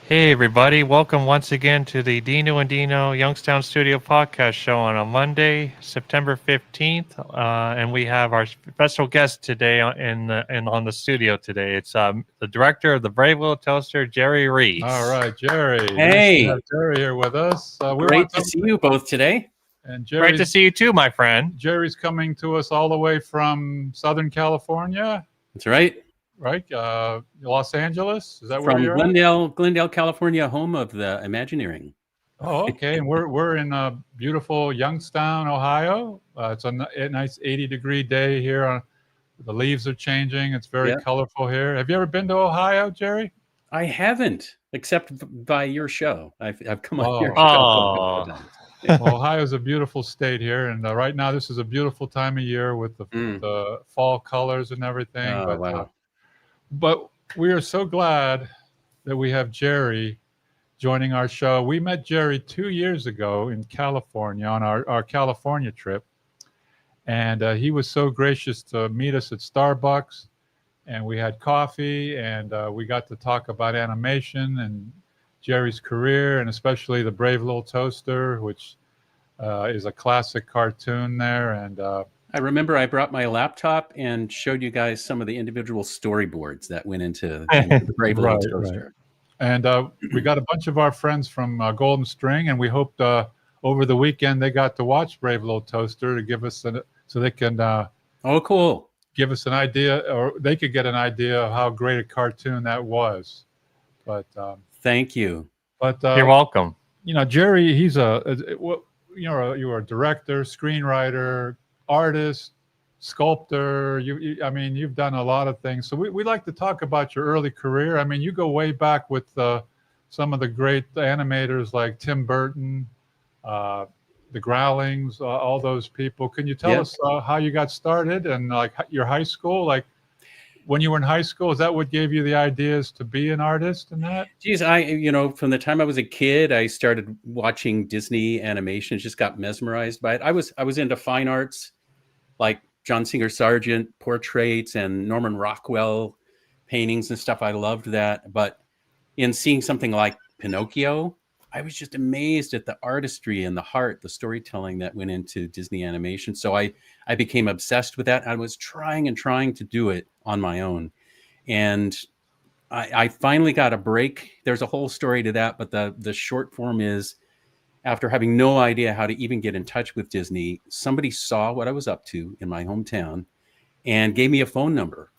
Hey everybody, welcome once again to the Dino and Dino Youngstown Studio podcast show on a Monday, September 15th. And we have our special guest today on the studio today. It's the director of the Brave Little Toaster, Jerry All Rees. right, Jerry. Nice to have Hey, Jerry here with us. We great want to to, see you both today. and Great to see you too, my friend. Jerry's coming to us all the way from Southern California, That's right. right? Los Angeles. Is that where From you're at? Glendale, California, home of the Imagineering. Oh, okay. And we're in beautiful Youngstown, Ohio. It's a nice 80-degree day here. The leaves are changing. It's very Yeah. colorful here. Have you ever been to Ohio, Jerry? I haven't, except by your show. I've come on your Oh, show a couple Oh, of times. well, Ohio's a beautiful state here, and right now this is a beautiful time of year with Mm. the fall colors and everything. Oh, wow. But we are so glad that we have Jerry joining our show. We met Jerry 2 years ago in California on our California trip, and he was so gracious to meet us at Starbucks, and we had coffee, and we got to talk about animation and Jerry's career, and especially the Brave Little Toaster, which is a classic cartoon there. And I remember I brought my laptop and showed you guys some of the individual storyboards that went into the Brave Little Right, Toaster. and we got a bunch of our friends from Golden String, and we hoped over the weekend they got to watch Brave Little Toaster to give us so they can Oh, cool. give us an idea, or they could get an idea of how great a cartoon that was. But Thank you. you're welcome. Jerry, you're a director, screenwriter, artist, sculptor. I mean, you've done a lot of things. So we like to talk about your early career. I mean, you go way back with some of the great animators like Tim Burton, the Growlings, all those people. Can you tell Yeah. us how you got started and like your high school? Like when you were in high school, is that what gave you the ideas to be an artist and that? Geez, from the time I was a kid, I started watching Disney animation. Just got mesmerized by it. I was into fine arts, like John Singer Sargent portraits and Norman Rockwell paintings and stuff. I loved that. But in seeing something like Pinocchio, I was just amazed at the artistry and the heart, the storytelling that went into Disney animation. So I became obsessed with that. I was trying to do it on my own. And I finally got a break. There's a whole story to that, but the short form is, after having no idea how to even get in touch with Disney, somebody saw what I was up to in my hometown and gave me a phone number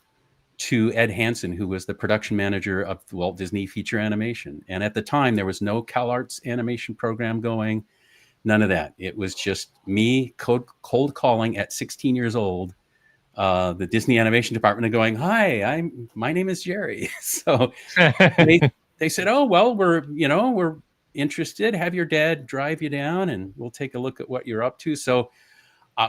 to Ed Hansen, who was the production manager of Walt Disney Feature Animation. And at the time, there was no CalArts animation program going, none of that. It was just me cold calling at 16 years old, the Disney animation department, and going, "Hi, my name is Jerry." So they said, "Oh, well, we're interested. Have your dad drive you down, and we'll take a look at what you're up to." So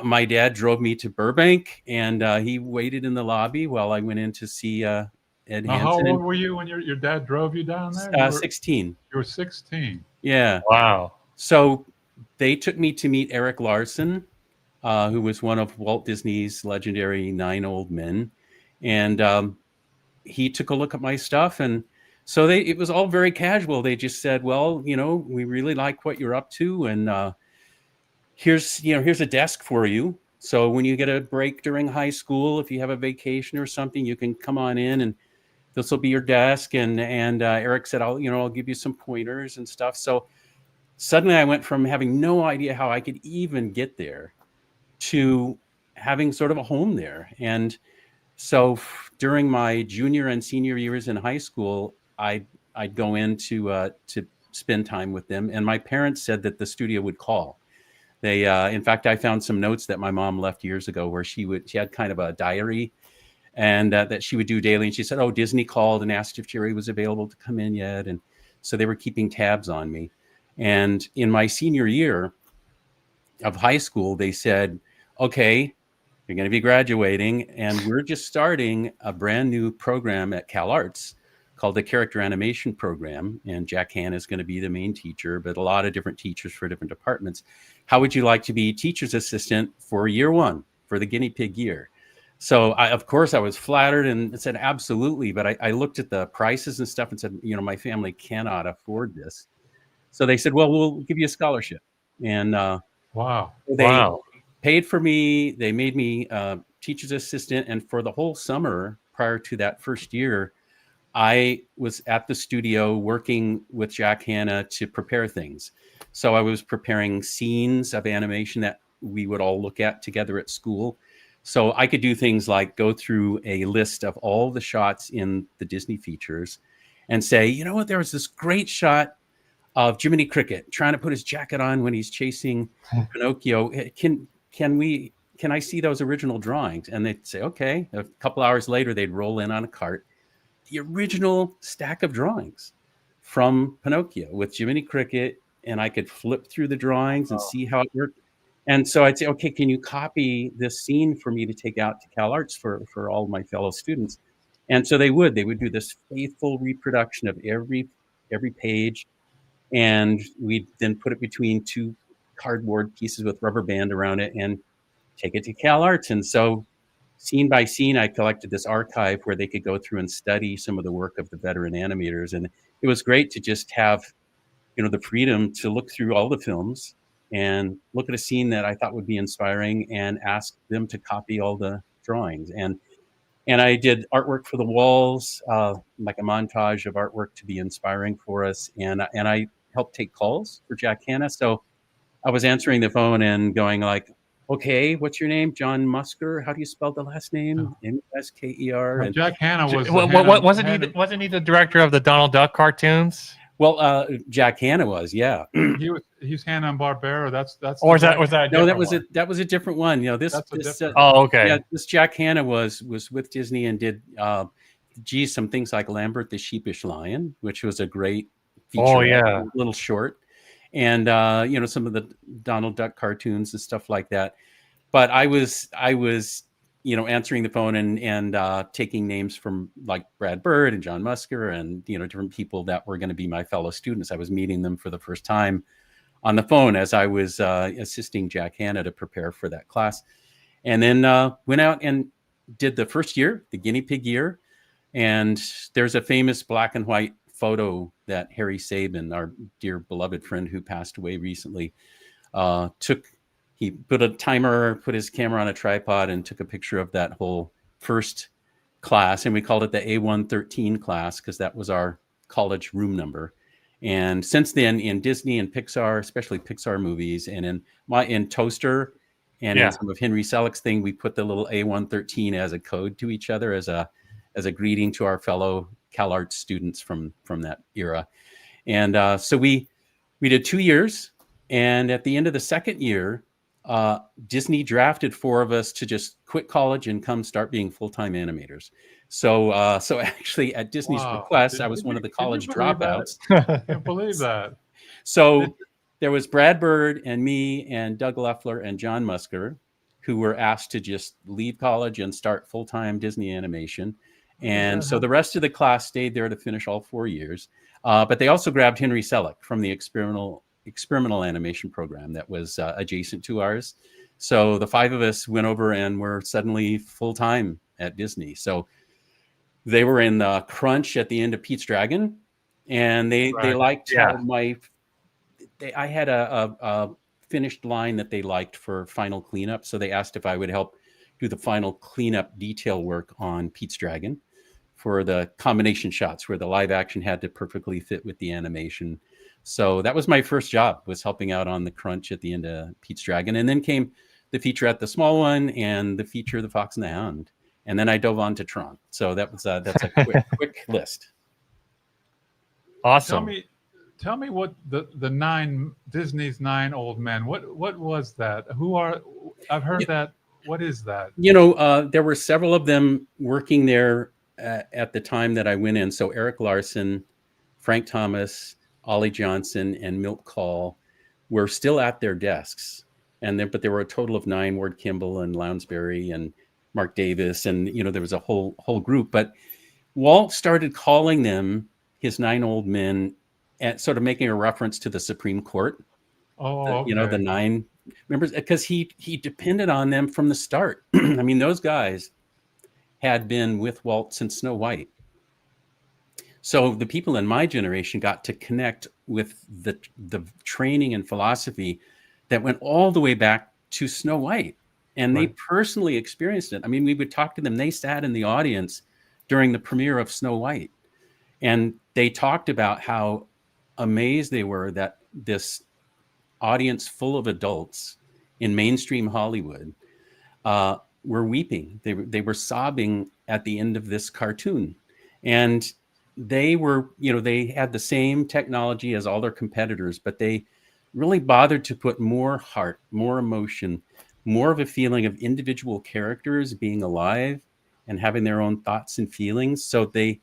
my dad drove me to Burbank, and he waited in the lobby while I went in to see Ed Now, how Hansen. old were you when your dad drove you down there? 16. You were 16. Yeah. Wow. So they took me to meet Eric Larson, who was one of Walt Disney's legendary 9 old men. And he took a look at my stuff. And so it was all very casual. They just said, "Well, we really like what you're up to. And here's a desk for you. So when you get a break during high school, if you have a vacation or something, you can come on in, and this will be your desk." And Eric said, I'll give you some pointers and stuff. So suddenly I went from having no idea how I could even get there to having sort of a home there. And so during my junior and senior years in high school, I'd go in to spend time with them. And my parents said that the studio would call. They, in fact, I found some notes that my mom left years ago where she had kind of a diary, and that she would do daily. And she said, "Oh, Disney called and asked if Jerry was available to come in yet." And so they were keeping tabs on me. And in my senior year of high school, they said, "Okay, you're going to be graduating, and we're just starting a brand new program at CalArts called the Character Animation Program. And Jack Han is going to be the main teacher, but a lot of different teachers for different departments. How would you like to be teacher's assistant for year one, for the guinea pig year?" So of course I was flattered and said absolutely, but I looked at the prices and stuff and said, my family cannot afford this. So they said, well, we'll give you a scholarship. And Wow. they Wow. paid for me. They made me teacher's assistant. And for the whole summer prior to that first year, I was at the studio working with Jack Hanna to prepare things. So I was preparing scenes of animation that we would all look at together at school. So I could do things like go through a list of all the shots in the Disney features and say, you know what, there was this great shot of Jiminy Cricket trying to put his jacket on when he's chasing Pinocchio. Can I see those original drawings? And they'd say, okay. A couple hours later, they'd roll in on a cart the original stack of drawings from Pinocchio with Jiminy Cricket, and I could flip through the drawings and see how it worked. And so I'd say, okay, can you copy this scene for me to take out to Cal Arts for all my fellow students? And so they would do this faithful reproduction of every page. And we'd then put it between two cardboard pieces with rubber band around it and take it to Cal Arts. And so scene by scene, I collected this archive where they could go through and study some of the work of the veteran animators. And it was great to just have, the freedom to look through all the films and look at a scene that I thought would be inspiring and ask them to copy all the drawings. And I did artwork for the walls, like a montage of artwork to be inspiring for us. And I helped take calls for Jack Hanna. So I was answering the phone and going like, okay, what's your name? John Musker. How do you spell the last name? Musker. Well, Jack Hanna was. Wasn't he the director of the Donald Duck cartoons? Well, Jack Hanna was, yeah. He's Hanna-Barbera. That's. Or was that? No, that was a different one. This. Oh, okay. Yeah, this Jack Hanna was with Disney and did, some things like Lambert the Sheepish Lion, which was a great feature. Oh yeah, little short. And some of the Donald Duck cartoons and stuff like that. But I was answering the phone and taking names from like Brad Bird and John Musker and different people that were going to be my fellow students. I was meeting them for the first time on the phone as I was assisting Jack Hanna to prepare for that class, and then went out and did the first year, the guinea pig year. And there's a famous black and white photo that Harry Sabin, our dear beloved friend who passed away recently, took. He put a timer, put his camera on a tripod, and took a picture of that whole first class. And we called it the A113 class because that was our college room number. And since then, in Disney and Pixar, especially Pixar movies, and in Toaster and in some of Henry Selick's thing, we put the little A113 as a code to each other, as a greeting to our fellow Cal Arts students from that era. And so we did 2 years. And at the end of the second year, Disney drafted 4 of us to just quit college and come start being full-time animators. So actually at Disney's request, I was one of the college dropouts. I can't believe that. So there was Brad Bird and me and Doug Leffler and John Musker, who were asked to just leave college and start full-time Disney animation. And so the rest of the class stayed there to finish all 4 years. But they also grabbed Henry Selick from the experimental animation program that was adjacent to ours. So the 5 of us went over and were suddenly full-time at Disney. So they were in the crunch at the end of Pete's Dragon, and they liked how I had a finished line that they liked for final cleanup. So they asked if I would help do the final cleanup detail work on Pete's Dragon for the combination shots where the live action had to perfectly fit with the animation. So that was my first job, was helping out on the crunch at the end of Pete's Dragon. And then came the featurette, the small one, and the feature, The Fox and the Hound. And then I dove on to Tron. So that's a quick list. Awesome. Tell me what the Disney's 9 old men. What was that? I've heard that. What is that? There were several of them working there at the time that I went in. So Eric Larson, Frank Thomas, Ollie Johnson, and Milt Call were still at their desks. But there were a total of 9, Ward Kimball and Lounsbury and Mark Davis. And, there was a whole group. But Walt started calling them his 9 old men, and sort of making a reference to the Supreme Court. Okay. The 9 members, because he depended on them from the start. I mean, those guys had been with Walt since Snow White. So the people in my generation got to connect with the training and philosophy that went all the way back to Snow White. And they personally experienced it. I mean, we would talk to them. They sat in the audience during the premiere of Snow White. And they talked about how amazed they were that this audience full of adults in mainstream Hollywood were weeping. They were sobbing at the end of this cartoon. And they were, they had the same technology as all their competitors, but they really bothered to put more heart, more emotion, more of a feeling of individual characters being alive and having their own thoughts and feelings. So they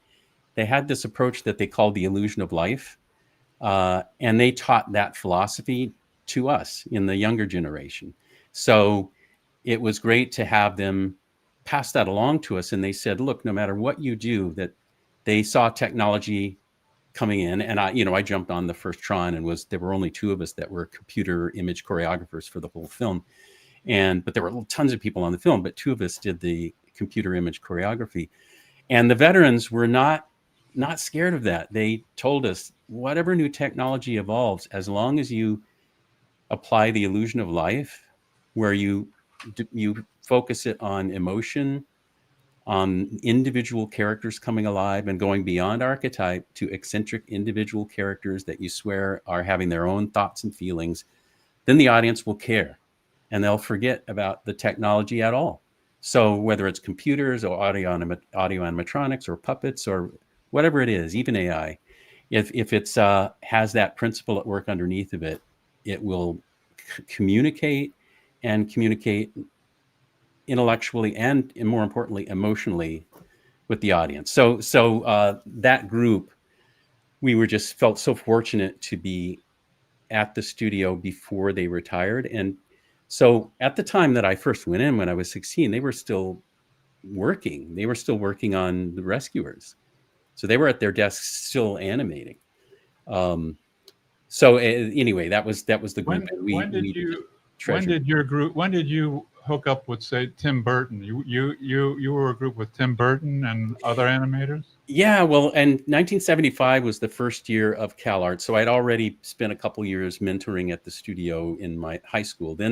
had this approach that they called the illusion of life. And they taught that philosophy to us in the younger generation. So it was great to have them pass that along to us. And they said, look, no matter what you do, that they saw technology coming in. And I jumped on the first Tron, and there were only 2 of us that were computer image choreographers for the whole film. But there were tons of people on the film, but 2 of us did the computer image choreography. And the veterans were not scared of that. They told us, whatever new technology evolves, as long as you apply the illusion of life, where you focus it on emotion, on individual characters coming alive and going beyond archetype to eccentric individual characters that you swear are having their own thoughts and feelings, then the audience will care and they'll forget about the technology at all. So whether it's computers or audio animatronics or puppets or whatever it is, even AI, if it's has that principle at work underneath of it, it will communicate intellectually and more importantly emotionally with the audience. So that group, we felt so fortunate to be at the studio before they retired. And so at the time that I first went in, when I was 16, they were still working. They were still working on The Rescuers. So they were at their desks still animating. So anyway, that was the group. When did you hook up with, say, Tim Burton? You were a group with Tim Burton and other animators? Yeah, well, and 1975 was the first year of CalArts. So I'd already spent a couple years mentoring at the studio in my high school. Then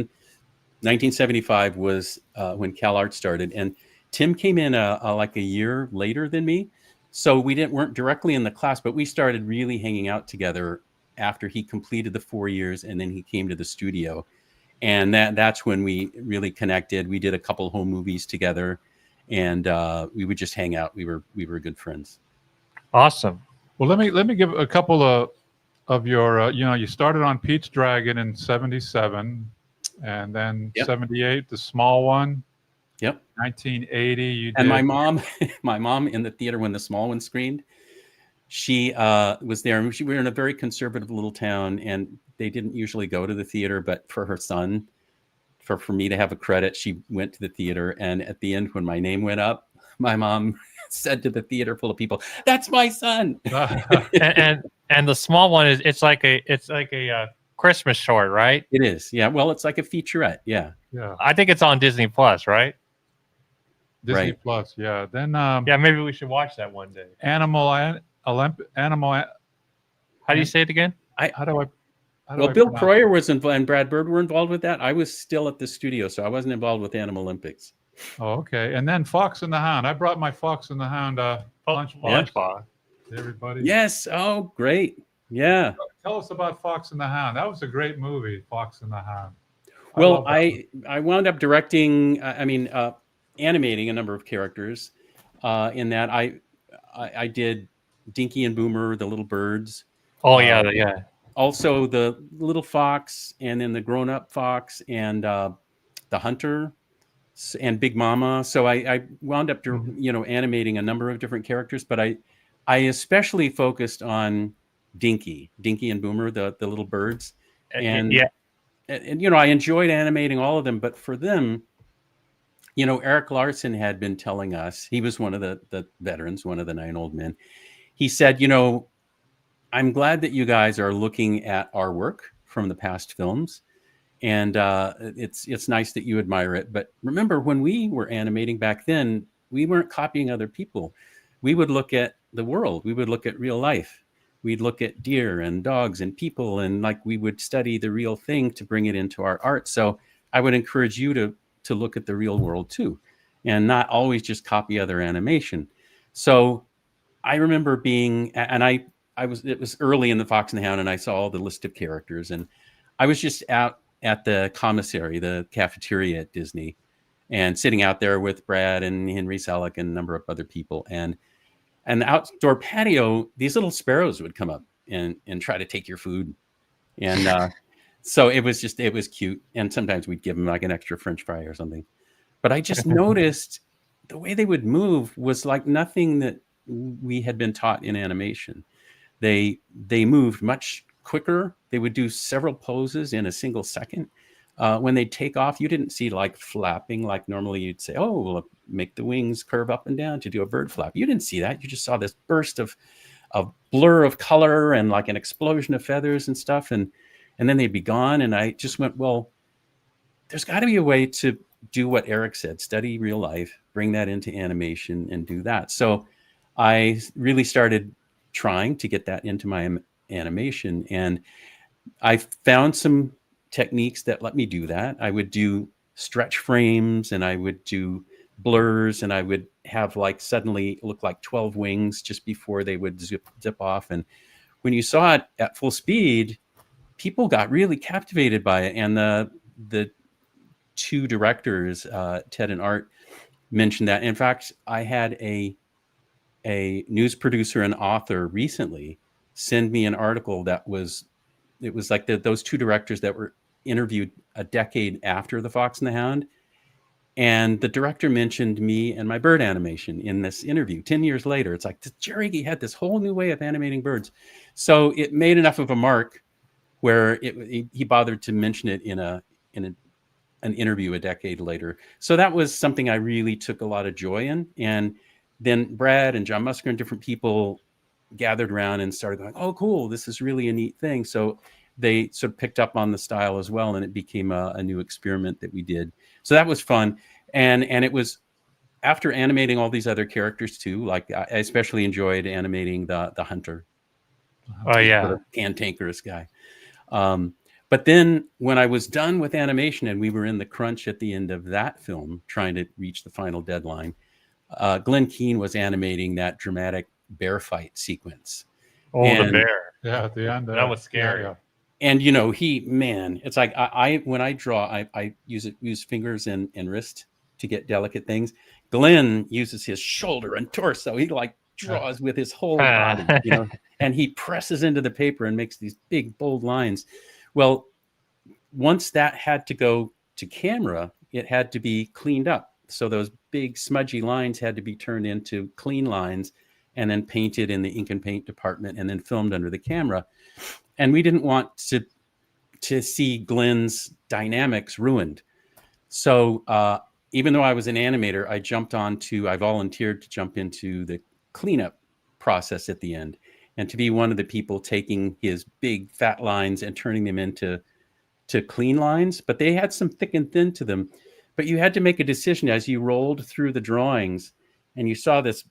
1975 was when CalArts started, and Tim came in like a year later than me. So we weren't directly in the class, but we started really hanging out together after he completed the 4 years, and then he came to the studio. And that's when we really connected. We did a couple home movies together, and we would just hang out. We were good friends. Awesome. Well, let me give a couple of your. You started on Pete's Dragon in '77, and then '78, the small one. Yep. 1980. You did. And my mom in the theater when the small one screened, she was there. We were in a very conservative little town, and they didn't usually go to the theater, but for her son, for me to have a credit, she went to the theater. And at the end, when my name went up, my mom said to the theater full of people, "That's my son." and the small one it's like a Christmas short, right? It is. Yeah. Well, it's like a featurette. Yeah. Yeah. I think it's on Disney Plus, right? Disney Plus. Yeah. Then yeah, maybe we should watch that one day. Animal. How do you say it again? Bill Croyer was involved, and Brad Bird were involved with that. I was still at the studio, so I wasn't involved with Animal Olympics. Oh, okay. And then Fox and the Hound. I brought my Fox and the Hound lunchbox. Everybody. Yes. Oh, great. Yeah. Tell us about Fox and the Hound. That was a great movie, Fox and the Hound. Well, I wound up directing. Animating a number of characters. In that, I did Dinky and Boomer, the little birds. Oh yeah. Also the little fox, and then the grown-up fox, and the hunter, and Big Mama. So I wound up, animating a number of different characters, but I especially focused on Dinky and Boomer, the little birds, and I enjoyed animating all of them. But for them, Eric Larson had been telling us, he was one of the veterans, one of the 9 old men. He said, I'm glad that you guys are looking at our work from the past films, and it's nice that you admire it. But remember, when we were animating back then, we weren't copying other people. We would look at the world. We would look at real life. We'd look at deer and dogs and people, and like we would study the real thing to bring it into our art. So I would encourage you to look at the real world too, and not always just copy other animation. So I remember it was early in the Fox and the Hound, and I saw all the list of characters, and I was just out at the commissary, the cafeteria at Disney, and sitting out there with Brad and Henry Selick and a number of other people. And the outdoor patio, these little sparrows would come up and try to take your food. And so it was cute. And sometimes we'd give them like an extra French fry or something. But I just noticed the way they would move was like nothing that we had been taught in animation. They moved much quicker. They would do several poses in a single second. When they take off, you didn't see like flapping like normally you'd say, oh, well, make the wings curve up and down to do a bird flap. You didn't see that. You just saw this burst of blur of color and like an explosion of feathers and stuff. And then they'd be gone. And I just went, well, there's got to be a way to do what Eric said, study real life, bring that into animation and do that. So I really started trying to get that into my animation. And I found some techniques that let me do that. I would do stretch frames, and I would do blurs, and I would have like suddenly look like 12 wings just before they would zip off. And when you saw it at full speed, people got really captivated by it. And the two directors, Ted and Art, mentioned that. In fact, I had a news producer and author recently send me an article that was like those two directors that were interviewed a decade after the Fox and the Hound. And the director mentioned me and my bird animation in this interview 10 years later. It's like, Jerry had this whole new way of animating birds. So it made enough of a mark where he bothered to mention it in an interview a decade later. So that was something I really took a lot of joy in. And then Brad and John Musker and different people gathered around and started going, oh, cool, this is really a neat thing. So they sort of picked up on the style as well, and it became a new experiment that we did. So that was fun. And it was after animating all these other characters too, like I especially enjoyed animating the hunter. Oh yeah, the cantankerous guy. But then when I was done with animation and we were in the crunch at the end of that film, trying to reach the final deadline, Glenn Keane was animating that dramatic bear fight sequence. Oh, the bear. Yeah, at the end. That was scary. Yeah. And it's like when I draw, I use fingers and wrist to get delicate things. Glenn uses his shoulder and torso. He like draws with his whole body, and he presses into the paper and makes these big, bold lines. Well, once that had to go to camera, it had to be cleaned up. So those big smudgy lines had to be turned into clean lines and then painted in the ink and paint department and then filmed under the camera. And we didn't want to see Glenn's dynamics ruined. So even though I was an animator, I volunteered to jump into the cleanup process at the end and to be one of the people taking his big fat lines and turning them into clean lines. But they had some thick and thin to them. But you had to make a decision as you rolled through the drawings and you saw this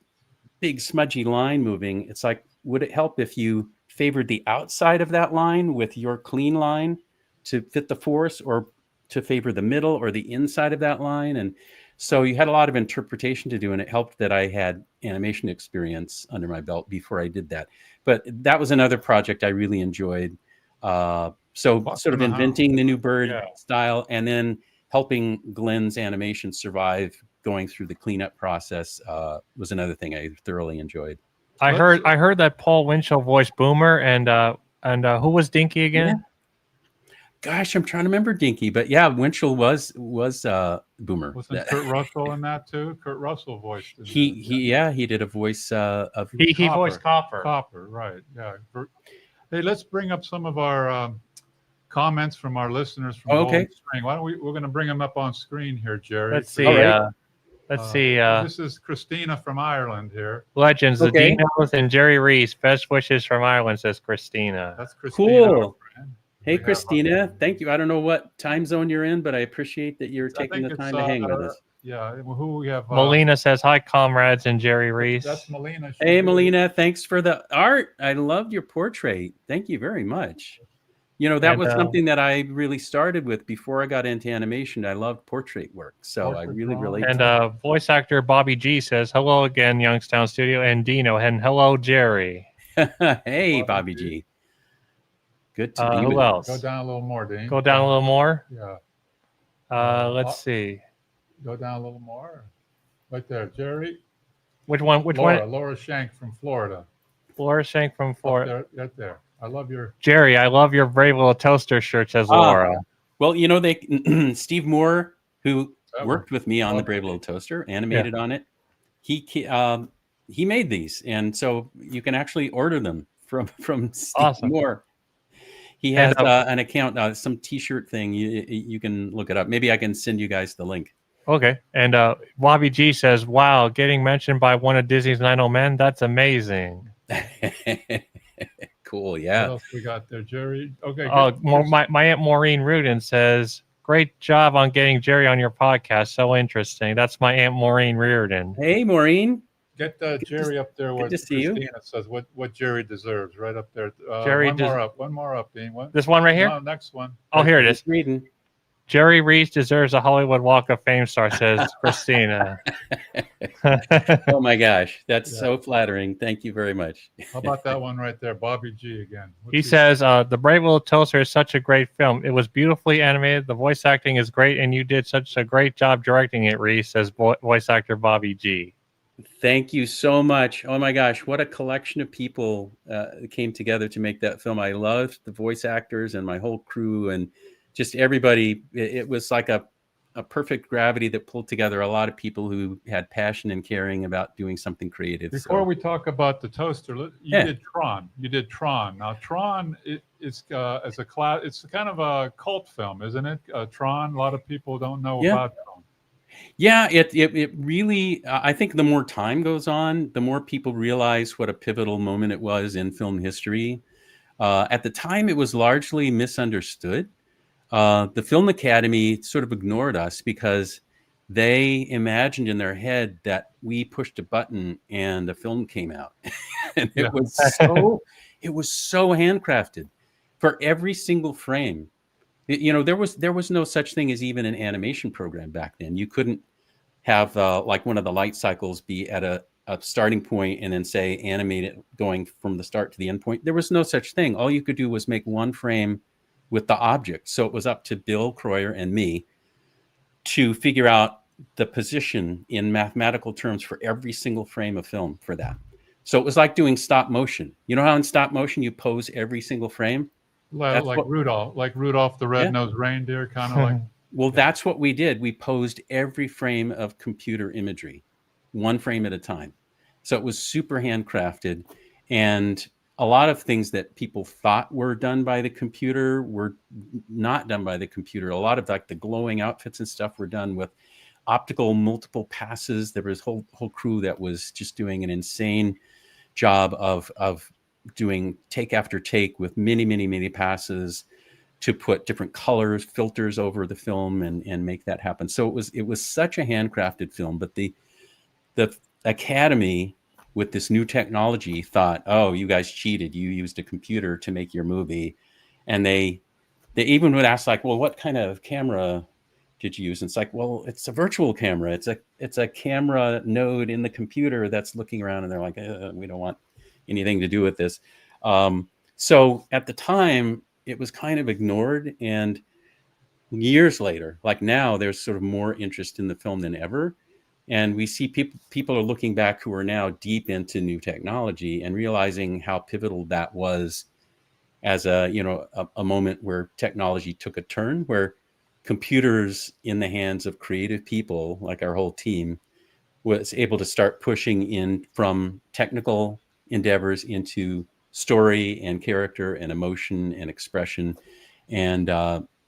big smudgy line moving. It's like, would it help if you favored the outside of that line with your clean line to fit the force, or to favor the middle or the inside of that line? And so you had a lot of interpretation to do, and it helped that I had animation experience under my belt before I did that. But that was another project I really enjoyed. So sort of inventing the new bird style and then helping Glenn's animation survive going through the cleanup process was another thing I thoroughly enjoyed. I heard that Paul Winchell voiced Boomer, and who was Dinky again? Yeah. Gosh, I'm trying to remember Dinky, but yeah, Winchell was Boomer. Wasn't Kurt Russell in that too? Kurt Russell voiced it. He did a voice of he voiced Copper. Copper, right? Yeah. Hey, let's bring up some of our comments from our listeners from Golden Spring. Why don't we're going to bring them up on screen here, Jerry? Let's see. Let's see. This is Christina from Ireland here. Legends, the Dinos and Jerry Rees. Best wishes from Ireland, says Christina. That's Christina. Cool. Hey, Christina. Thank you. I don't know what time zone you're in, but I appreciate that you're taking the time to hang with us. Yeah, who we have? Melina says, hi, comrades, and Jerry Rees. That's Melina. Hey, Melina, thanks for the art. I loved your portrait. Thank you very much. You know, that And, was something that I really started with before I got into animation. I loved portrait work, so I really relate And to voice actor Bobby G says, hello again, Youngstown Studio, and Dino, and hello, Jerry. it. Hey, Bobby G. Good to be with Who you. else? Go down a little more, Dean. Go down a little more. Yeah. Let's see. Go down a little more. Right there, Jerry. Which one? Laura Shank from Florida. Laura Shank from Florida. Up there, right there. I love your Jerry, I love your Brave Little Toaster shirt, says Laura. Well, you know, Steve Moore, who worked with me on the Brave Little Toaster, animated on it. He made these, and so you can actually order them from Steve Moore. He has an account, some T-shirt thing. You can look it up. Maybe I can send you guys the link. Okay. And Bobby G says, wow, getting mentioned by one of Disney's 90 Men, that's amazing. Cool, yeah. What else we got there, Jerry? Okay. My Aunt Maureen Rudin says, great job on getting Jerry on your podcast. So interesting. That's my Aunt Maureen Reardon. Hey, Maureen. Get Jerry up there where Christina says what Jerry deserves, right up there. Jerry, one more up, Dean. This one right here? No, next one. Oh, here it is. Reading. Jerry Rees deserves a Hollywood Walk of Fame star, says Christina. Oh my gosh, that's so flattering. Thank you very much. How about that one right there, Bobby G again? He says, The Brave Little Toaster is such a great film. It was beautifully animated. The voice acting is great, and you did such a great job directing it, Rees, says voice actor Bobby G. Thank you so much. Oh my gosh, what a collection of people came together to make that film. I loved the voice actors and my whole crew and just everybody. It was like a perfect gravity that pulled together a lot of people who had passion and caring about doing something creative. Before we talk about the toaster, you did Tron. You did Tron. Now Tron is as a class. It's kind of a cult film, isn't it? Tron. A lot of people don't know about Tron. Yeah, it really. I think the more time goes on, the more people realize what a pivotal moment it was in film history. At the time, it was largely misunderstood. The Film Academy sort of ignored us because they imagined in their head that we pushed a button and the film came out. And it was so handcrafted for every single frame. There was no such thing as even an animation program back then. You couldn't have like one of the light cycles be at a starting point and then say animate it going from the start to the end point. There was no such thing. All you could do was make one frame with the object. So it was up to Bill Croyer and me to figure out the position in mathematical terms for every single frame of film for that. So it was like doing stop motion. You know how in stop motion you pose every single frame? Like Rudolph the Red-Nosed Reindeer, kind of like. Well, that's what we did. We posed every frame of computer imagery, one frame at a time. So it was super handcrafted, and a lot of things that people thought were done by the computer were not done by the computer. A lot of like the glowing outfits and stuff were done with optical multiple passes. There was whole crew that was just doing an insane job of doing take after take with many passes to put different colors, filters over the film and make that happen. So it was such a handcrafted film, but the Academy with this new technology thought, oh, you guys cheated. You used a computer to make your movie. And they even would ask like, well, what kind of camera did you use? And it's like, well, it's a virtual camera. It's a camera node in the computer that's looking around, and they're like, we don't want anything to do with this. So at the time, it was kind of ignored. And years later, like now, there's sort of more interest in the film than ever. And we see people are looking back who are now deep into new technology and realizing how pivotal that was as a moment where technology took a turn, where computers in the hands of creative people, like our whole team, was able to start pushing in from technical endeavors into story and character and emotion and expression. And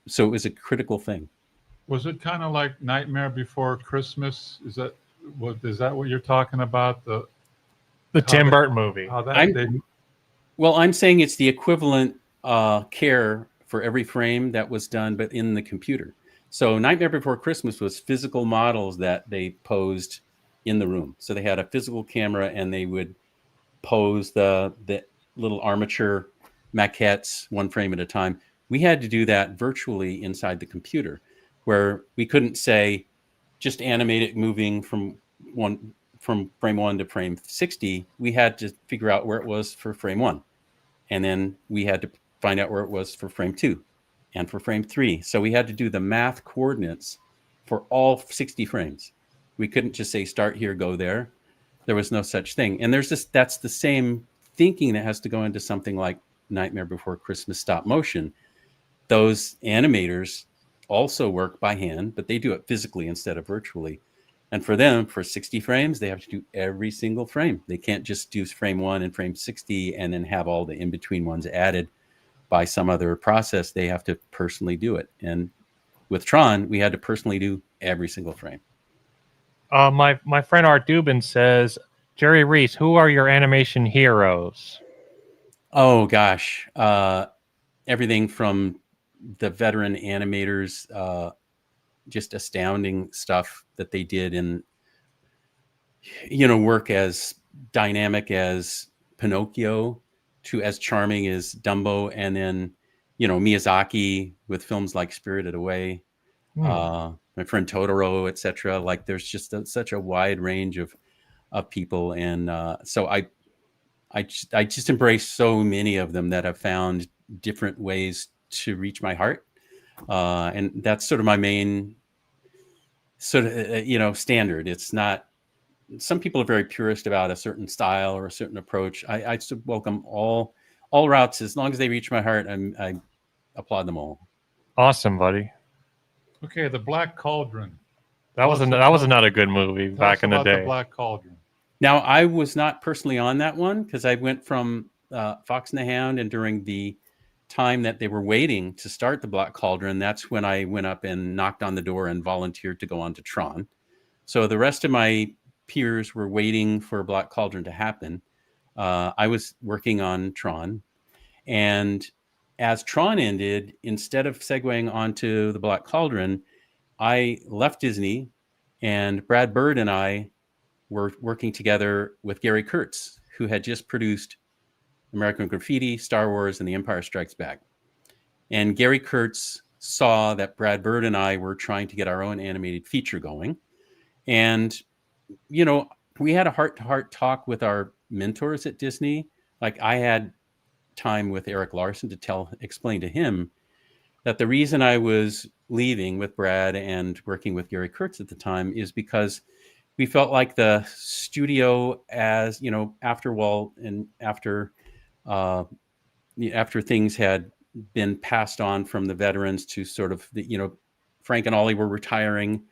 so it was a critical thing. Was it kind of like Nightmare Before Christmas? Is that what you're talking about? The Tim Burton movie. I'm saying it's the equivalent care for every frame that was done, but in the computer. So Nightmare Before Christmas was physical models that they posed in the room. So they had a physical camera and they would pose the little armature maquettes one frame at a time. We had to do that virtually inside the computer, where we couldn't say just animate it moving from frame 1 to frame 60. We had to figure out where it was for frame 1, and then we had to find out where it was for frame 2 and for frame 3. So we had to do the math coordinates for all 60 frames. We couldn't just say start here, go there. There was no such thing. And that's the same thinking that has to go into something like Nightmare Before Christmas stop motion. Those animators also work by hand, but they do it physically instead of virtually. And for them, for 60 frames, they have to do every single frame. They can't just do frame 1 and frame 60 and then have all the in-between ones added by some other process. They have to personally do it. And with Tron, we had to personally do every single frame. My friend Art Dubin says, Jerry Rees, who are your animation heroes? Oh, gosh. Everything from the veteran animators, just astounding stuff that they did in, work as dynamic as Pinocchio to as charming as Dumbo. And then, Miyazaki with films like Spirited Away. My friend Totoro, etc. Like there's just such a wide range of people, and so I just embrace so many of them that have found different ways to reach my heart, and that's sort of my main sort of standard. It's not. Some people are very purist about a certain style or a certain approach. I welcome all routes as long as they reach my heart. I applaud them all. Awesome, buddy. Okay, the Black Cauldron. That was another good movie back in the day. The Black Cauldron. Now, I was not personally on that one because I went from Fox and the Hound, and during the time that they were waiting to start the Black Cauldron, that's when I went up and knocked on the door and volunteered to go on to Tron. So the rest of my peers were waiting for Black Cauldron to happen. I was working on Tron, and as Tron ended, instead of segueing onto the Black Cauldron, I left Disney, and Brad Bird and I were working together with Gary Kurtz, who had just produced American Graffiti, Star Wars, and The Empire Strikes Back. And Gary Kurtz saw that Brad Bird and I were trying to get our own animated feature going. And, we had a heart-to-heart talk with our mentors at Disney. Like I had time with Eric Larson to explain to him that the reason I was leaving with Brad and working with Gary Kurtz at the time is because we felt like the studio, as after Walt and after things had been passed on from the veterans to sort of Frank and Ollie were retiring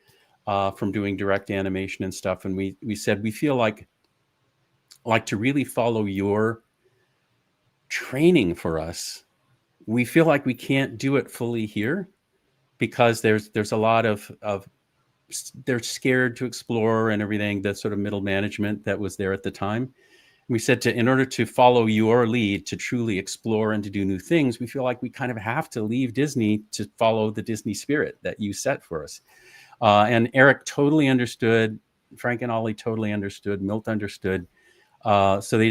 from doing direct animation and stuff, and we said we feel like to really follow your training for us, we feel like we can't do it fully here because there's a lot of they're scared to explore and everything, that sort of middle management that was there at the time. We said in order to follow your lead to truly explore and to do new things, we feel like we kind of have to leave Disney to follow the Disney spirit that you set for us. And Eric totally understood. Frank and Ollie totally understood. Milt understood. So they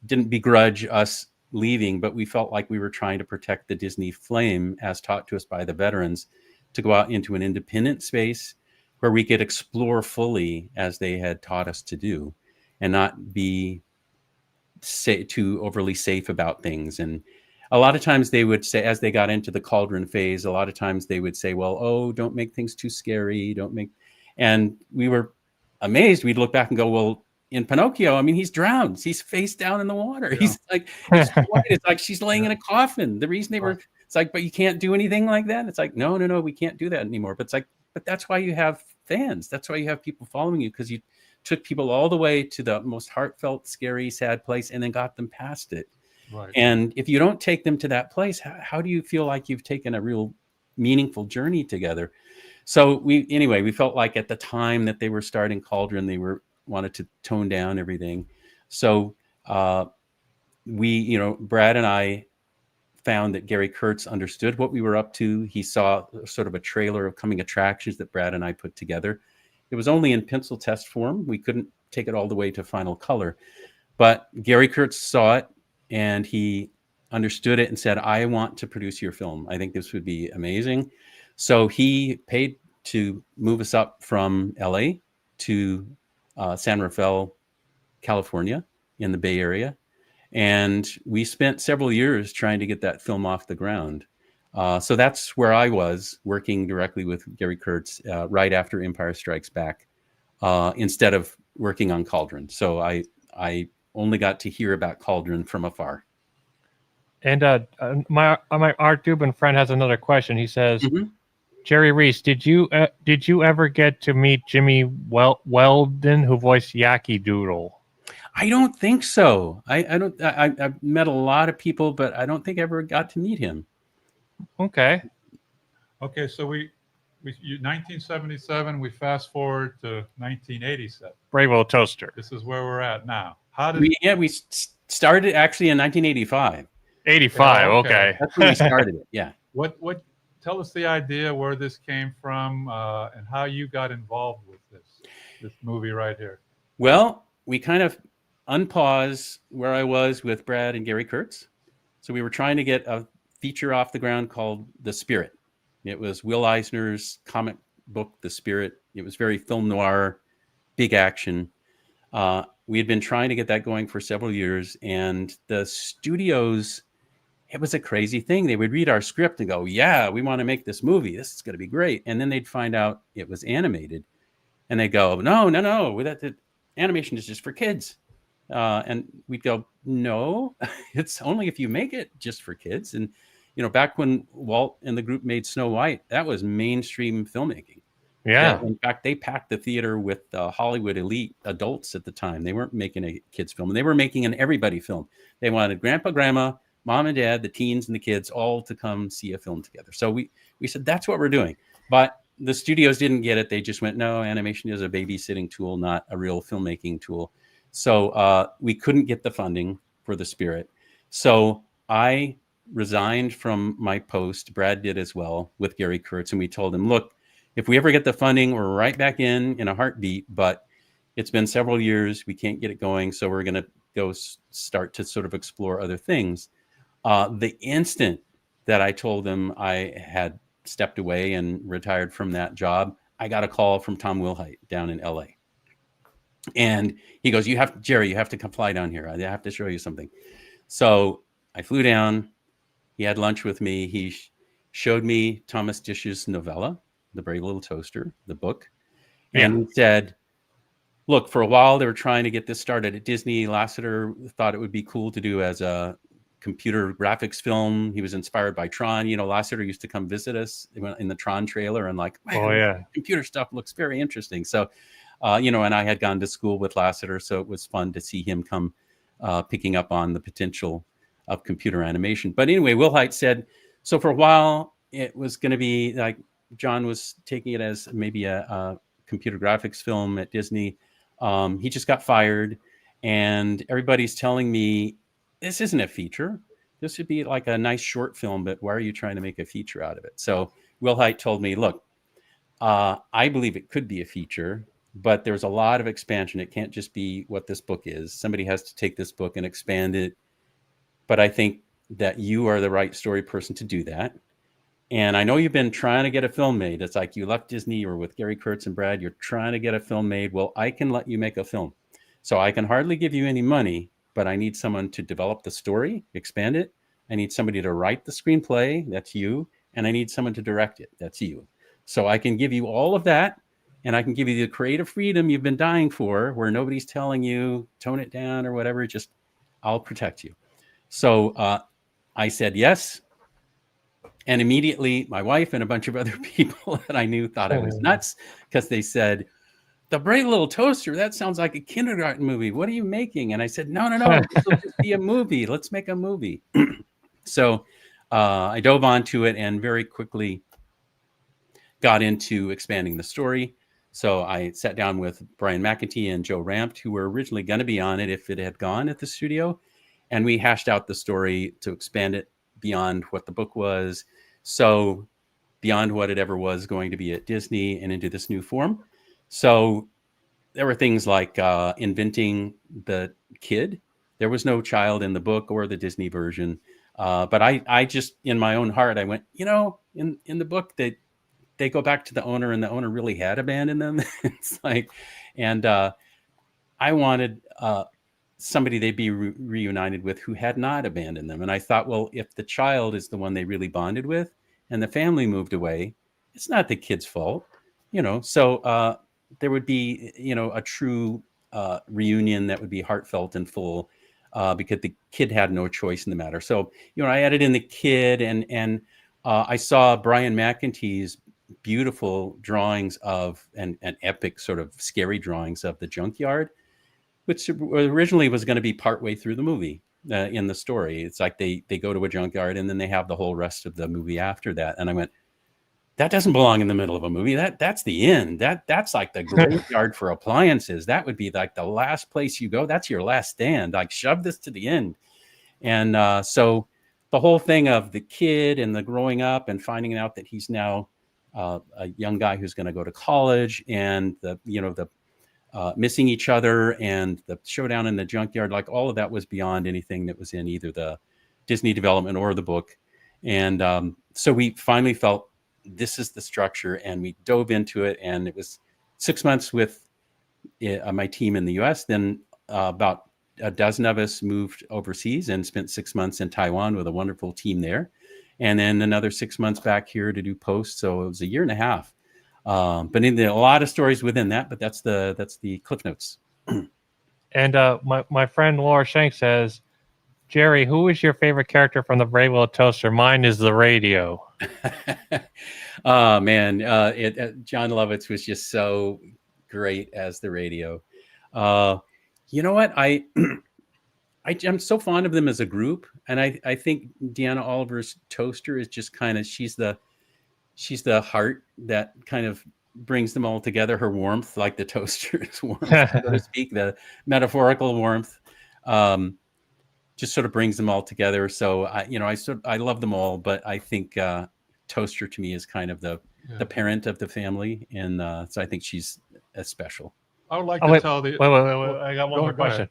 didn't begrudge us leaving, but we felt like we were trying to protect the Disney flame as taught to us by the veterans, to go out into an independent space where we could explore fully as they had taught us to do, and not be too overly safe about things. And a lot of times they would say, as they got into the cauldron phase, a lot of times they would say, well, don't make things too scary. And we were amazed. We'd look back and go, well, in Pinocchio, I mean, he's drowned. He's face down in the water. Yeah. He's like, it's like she's laying in a coffin. The reason it's like, but you can't do anything like that. It's like, no, we can't do that anymore. But it's like, but that's why you have fans. That's why you have people following you, because you took people all the way to the most heartfelt, scary, sad place and then got them past it. Right. And if you don't take them to that place, how do you feel like you've taken a real meaningful journey together? So we felt like at the time that they were starting Cauldron, they wanted to tone down everything. So Brad and I found that Gary Kurtz understood what we were up to. He saw sort of a trailer of coming attractions that Brad and I put together. It was only in pencil test form. We couldn't take it all the way to final color. But Gary Kurtz saw it and he understood it and said, I want to produce your film. I think this would be amazing. So he paid to move us up from LA to San Rafael, California, in the Bay Area. And we spent several years trying to get that film off the ground. So that's where I was, working directly with Gary Kurtz right after Empire Strikes Back, instead of working on Cauldron. So I only got to hear about Cauldron from afar. And my Art Dubin friend has another question. He says, Jerry Rees, did you ever get to meet Jimmy Weldon, who voiced Yaki Doodle? I don't think so. I've met a lot of people, but I don't think I ever got to meet him. Okay. Okay, so we 1977. We fast forward to 1987. Brave Little Toaster. This is where we're at now. How did we started actually in 1985. 85. Oh, okay. That's when we started it. Yeah. What? Tell us the idea, where this came from, and how you got involved with this movie right here. Well, we kind of unpause where I was with Brad and Gary Kurtz. So we were trying to get a feature off the ground called The Spirit. It was Will Eisner's comic book, The Spirit. It was very film noir, big action. We had been trying to get that going for several years, and the studios, it was a crazy thing. They would read our script and go, yeah, we want to make this movie. This is going to be great. And then they'd find out it was animated. And they'd go, no, that animation is just for kids. And we'd go, no, it's only if you make it just for kids. And, back when Walt and the group made Snow White, that was mainstream filmmaking. Yeah. In fact, they packed the theater with Hollywood elite adults at the time. They weren't making a kids film. They were making an everybody film. They wanted grandpa, grandma, mom and dad, the teens and the kids all to come see a film together. So we said, that's what we're doing. But the studios didn't get it. They just went, no, animation is a babysitting tool, not a real filmmaking tool. So we couldn't get the funding for The Spirit. So I resigned from my post. Brad did as well with Gary Kurtz. And we told him, look, if we ever get the funding, we're right back in a heartbeat. But it's been several years. We can't get it going. So we're going to go start to sort of explore other things. The instant that I told them I had stepped away and retired from that job, I got a call from Tom Wilhite down in LA. And he goes, Jerry, you have to come fly down here. I have to show you something. So I flew down. He had lunch with me. He showed me Thomas Dish's novella, The Brave Little Toaster, the book. Yeah. And he said, look, for a while they were trying to get this started at Disney. Lasseter thought it would be cool to do as a computer graphics film. He was inspired by Tron. Lasseter used to come visit us in the Tron trailer and like, oh yeah, computer stuff looks very interesting. So, and I had gone to school with Lasseter, so it was fun to see him come picking up on the potential of computer animation. But anyway, Wilhite said, so for a while it was going to be like John was taking it as maybe a computer graphics film at Disney. He just got fired, and everybody's telling me, this isn't a feature. This would be like a nice short film, but why are you trying to make a feature out of it? So Wilhite told me, look, I believe it could be a feature, but there's a lot of expansion. It can't just be what this book is. Somebody has to take this book and expand it. But I think that you are the right story person to do that. And I know you've been trying to get a film made. It's like you left Disney, you were with Gary Kurtz and Brad. You're trying to get a film made. Well, I can let you make a film. So I can hardly give you any money, but I need someone to develop the story, expand it. I need somebody to write the screenplay. That's you. And I need someone to direct it. That's you. So I can give you all of that. And I can give you the creative freedom you've been dying for, where nobody's telling you, tone it down or whatever. Just, I'll protect you. So I said yes. And immediately my wife and a bunch of other people that I knew thought I was nuts, because they said, The Brave Little Toaster, that sounds like a kindergarten movie. What are you making? And I said, no, this will just be a movie. Let's make a movie. So I dove onto it and very quickly got into expanding the story. So I sat down with Brian McEntee and Joe Rampt, who were originally going to be on it if it had gone at the studio. And we hashed out the story to expand it beyond what the book was, so beyond what it ever was going to be at Disney and into this new form. So there were things like inventing the kid. There was no child in the book or the Disney version. But I just, in my own heart, I went, in the book, they go back to the owner, and the owner really had abandoned them. It's like, and I wanted somebody they'd be reunited with who had not abandoned them. And I thought, well, if the child is the one they really bonded with and the family moved away, it's not the kid's fault, so there would be, a true reunion that would be heartfelt and full, because the kid had no choice in the matter. So, I added in the kid, and I saw Brian McEntee's beautiful drawings of an epic sort of scary drawings of the junkyard, which originally was going to be partway through the movie in the story. It's like they go to a junkyard and then they have the whole rest of the movie after that. And I went, that doesn't belong in the middle of a movie. That's the end. That's like the graveyard for appliances. That would be like the last place you go. That's your last stand. Like, shove this to the end. And so the whole thing of the kid and the growing up and finding out that he's now a young guy who's going to go to college, and the missing each other, and the showdown in the junkyard, like all of that was beyond anything that was in either the Disney development or the book. And so we finally felt this is the structure, and we dove into it. And it was 6 months with my team in the US. Then about a dozen of us moved overseas and spent 6 months in Taiwan with a wonderful team there. And then another 6 months back here to do post. So it was a year and a half. But in a lot of stories within that, but that's the Cliff Notes. And my friend Laura Shank says, Jerry, who is your favorite character from the Brave Little Toaster? Mine is the radio. Oh man, John Lovitz was just so great as the radio. You know what? I'm so fond of them as a group, and I think Deanna Oliver's toaster is just kind of she's the heart that kind of brings them all together. Her warmth, like the toaster's warmth, so to speak, the metaphorical warmth, just sort of brings them all together. So I love them all, but I think Toaster to me is kind of the parent of the family, and so I think she's special. I would like to tell the. Wait! I got one more question.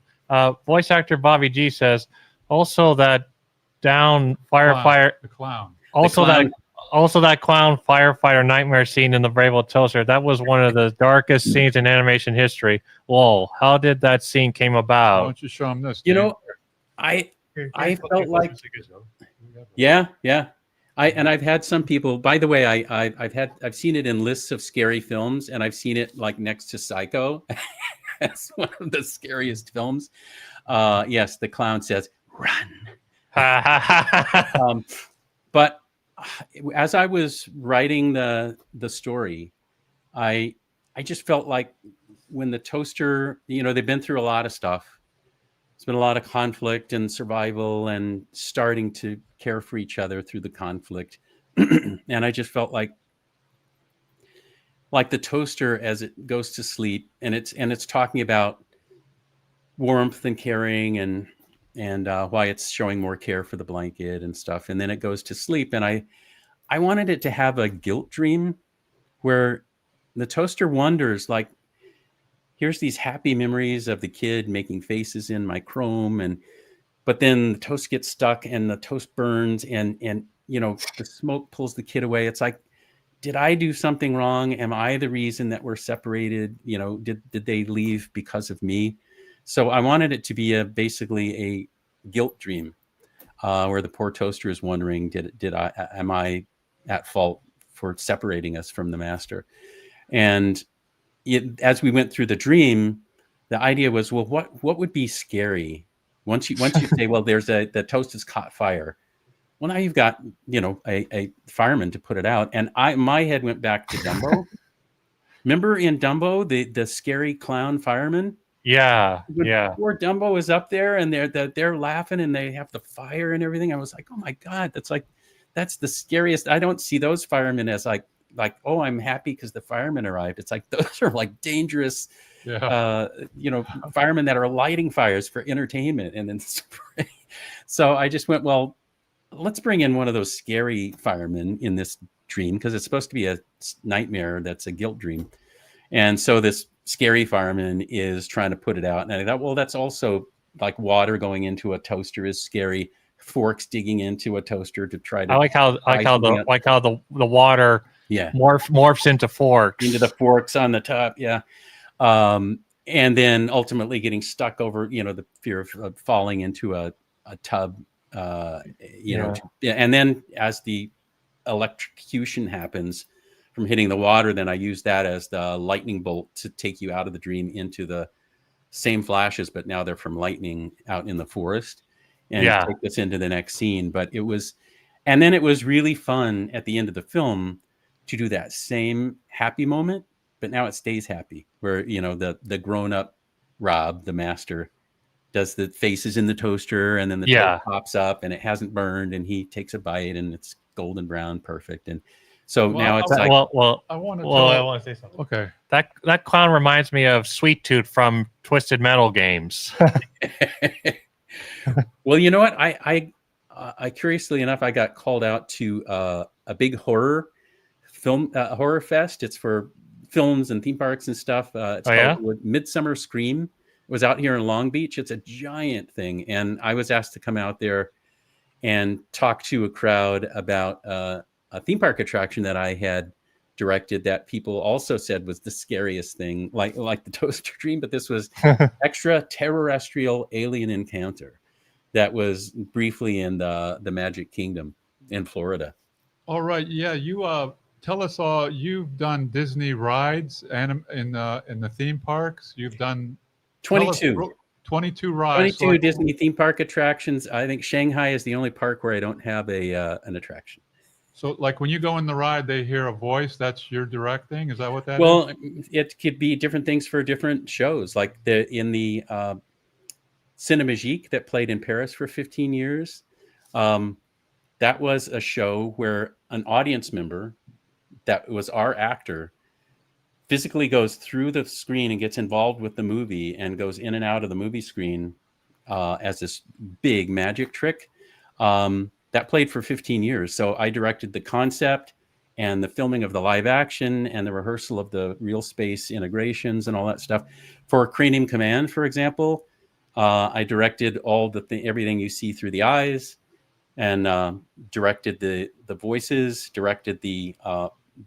Voice actor Bobby G says also that down firefighter. The clown. Also that clown firefighter nightmare scene in the Brave Little Toaster. That was one of the darkest scenes in animation history. Lol, how did that scene came about? Why don't you show him this? I felt like, yeah. I've had some people. By the way, I've seen it in lists of scary films, and I've seen it like next to Psycho. That's one of the scariest films. Yes, the clown says, "Run." But as I was writing the story, I just felt like when the toaster, they've been through a lot of stuff. It's been a lot of conflict and survival and starting to care for each other through the conflict. And I just felt like the toaster as it goes to sleep, and it's talking about warmth and caring and why it's showing more care for the blanket and stuff. And then it goes to sleep. And I wanted it to have a guilt dream where the toaster wonders, like, here's these happy memories of the kid making faces in my chrome, but then the toast gets stuck and the toast burns, and the smoke pulls the kid away. It's like, did I do something wrong? Am I the reason that we're separated? Did they leave because of me? So I wanted it to be basically a guilt dream, where the poor toaster is wondering, am I at fault for separating us from the master? And as we went through the dream, the idea was, well, what would be scary once you say, well, the toast has caught fire. Well, now you've got a fireman to put it out, and my head went back to Dumbo. Remember in Dumbo the scary clown fireman? Yeah. Poor Dumbo is up there, and they're laughing, and they have the fire and everything. I was like, oh my god, that's the scariest. I don't see those firemen as like, oh, I'm happy because the firemen arrived. It's like those are like dangerous, firemen that are lighting fires for entertainment and then spray. So I just went, well, let's bring in one of those scary firemen in this dream, because it's supposed to be a nightmare that's a guilt dream. And so this scary fireman is trying to put it out. And I thought, well, that's also like water going into a toaster is scary. Forks digging into a toaster to try to. I like how the water Yeah, morphs into forks. into the forks on the top. Yeah. And then ultimately getting stuck over, the fear of falling into a tub, and then as the electrocution happens from hitting the water, then I use that as the lightning bolt to take you out of the dream into the same flashes, but now they're from lightning out in the forest, and take us into the next scene. But it was really fun at the end of the film to do that same happy moment, but now it stays happy, where the grown-up Rob, the master, does the faces in the toaster, and then the toast pops up and it hasn't burned, and he takes a bite and it's golden brown, perfect. And so now it's like, I want to say something. Okay, that clown reminds me of Sweet Tooth from Twisted Metal games. Well, you know what? I curiously enough, I got called out to a big horror film horror fest. It's for films and theme parks and stuff. It's called Midsummer Scream. It was out here in Long Beach. It's a giant thing, and I was asked to come out there and talk to a crowd about a theme park attraction that I had directed that people also said was the scariest thing, like the toaster dream. But this was extraterrestrial alien encounter that was briefly in the Magic Kingdom in Florida. All right, yeah, you tell us all. You've done Disney rides and in the theme parks. You've done 22 rides. 22 Disney theme park attractions. I think Shanghai is the only park where I don't have an attraction. So, like when you go in the ride, they hear a voice. That's your directing. Is that what that is? Well, it could be different things for different shows. Like in the Cinemagique that played in Paris for 15 years. That was a show where an audience member that was our actor physically goes through the screen and gets involved with the movie and goes in and out of the movie screen as this big magic trick. That played for 15 years. So I directed the concept and the filming of the live action and the rehearsal of the real space integrations and all that stuff. For Cranium Command, for example, I directed everything you see through the eyes, and directed the voices, directed the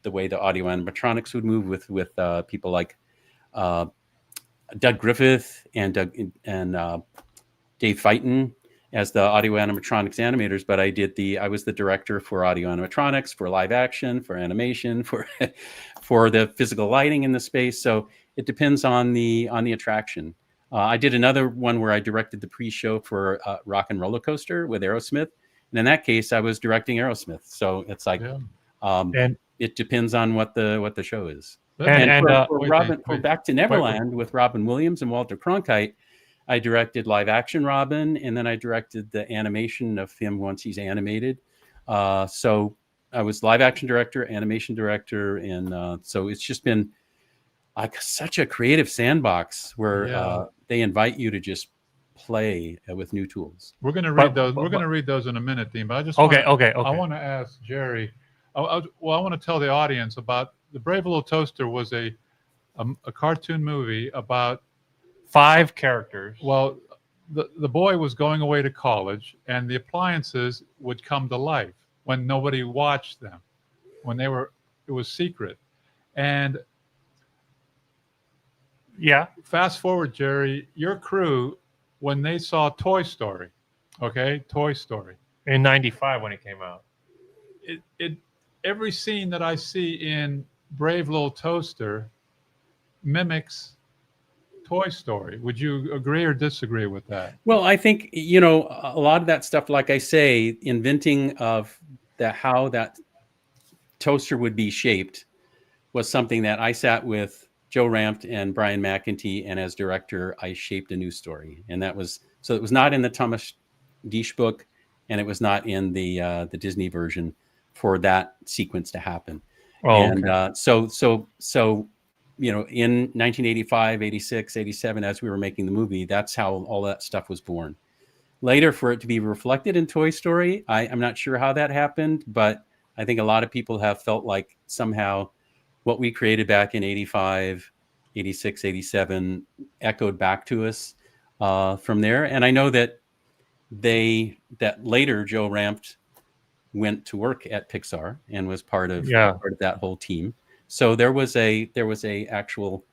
way the audio animatronics would move with people like Doug Griffith and Dave Fighton as the audio animatronics animators. But I was the director for audio animatronics, for live action, for animation, for the physical lighting in the space. So it depends on the attraction. I did another one where I directed the pre-show for Rock and Roller Coaster with Aerosmith. And in that case, I was directing Aerosmith. So it's like, and it depends on what the show is. For Back to Neverland with Robin Williams and Walter Cronkite, I directed live action Robin, and then I directed the animation of him once he's animated. So I was live action director, animation director, and so it's just been like such a creative sandbox where they invite you to just play with new tools. We're going to read those. We're going to read those in a minute, Dean. But I just I want to ask Jerry. I want to tell the audience about The Brave Little Toaster was a cartoon movie about 5 characters. Well, the boy was going away to college, and the appliances would come to life when nobody watched them, it was secret. And fast forward, Jerry, your crew, when they saw Toy Story, in '95 when it came out, every scene that I see in Brave Little Toaster mimics Toy Story. Would you agree or disagree with that? Well, I think, a lot of that stuff, like I say, inventing of how that toaster would be shaped was something that I sat with Joe Rampt and Brian McEntee, and as director, I shaped a new story. And it was not in the Thomas Desch book, and it was not in the Disney version for that sequence to happen. So in 1985, 86, 87, as we were making the movie, that's how all that stuff was born. later for it to be reflected in Toy Story. I'm not sure how that happened, but I think a lot of people have felt like somehow what we created back in 85, 86, 87 echoed back to us from there. And I know that later Joe Rampt went to work at Pixar and was part of that whole team. So there was a actual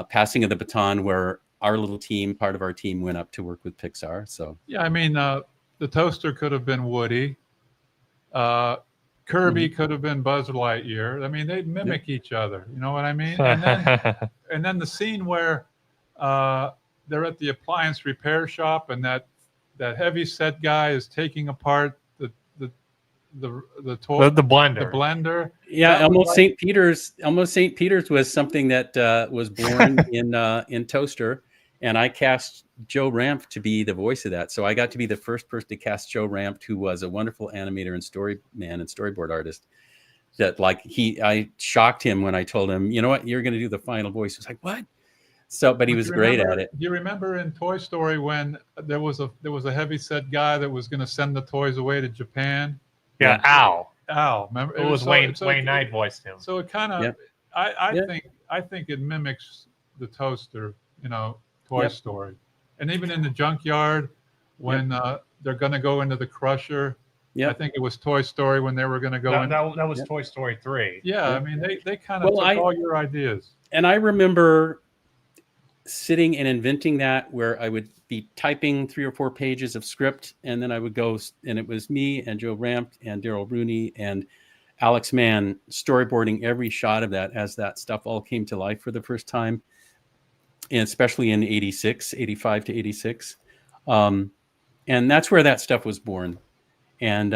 passing of the baton where our little team, part of our team, went up to work with Pixar. So yeah, I mean, the toaster could have been Woody. Kirby could have been Buzz Lightyear. I mean, they mimic each other. You know what I mean? And then the scene where they're at the appliance repair shop, and that heavy set guy is taking apart the blender. The blender. Yeah, almost St. Peter's. Almost St. Peter's was something that was born in Toaster, and I cast Joe Rampt to be the voice of that. So I got to be the first person to cast Joe Rampt, who was a wonderful animator and storyboard artist. That I shocked him when I told him, you know what, you're going to do the final voice. He was like, what? So, but he was great at it. Do you remember in Toy Story when there was a heavy set guy that was going to send the toys away to Japan? Yeah, Al. Remember? It was Wayne Knight voiced him. So it kind of, I think it mimics the Toaster, Toy Story, and even in the junkyard when they're going to go into the crusher. Yeah, I think it was Toy Story when they were going to go in. That was Toy Story 3. Yeah, I mean they kind of took all your ideas. And I remember sitting and inventing that, where I would be typing 3 or 4 pages of script, and then I would go, and it was me and Joe Rampt and Daryl Rooney and Alex Mann storyboarding every shot of that as that stuff all came to life for the first time, and especially in 85 to 86. And that's where that stuff was born. And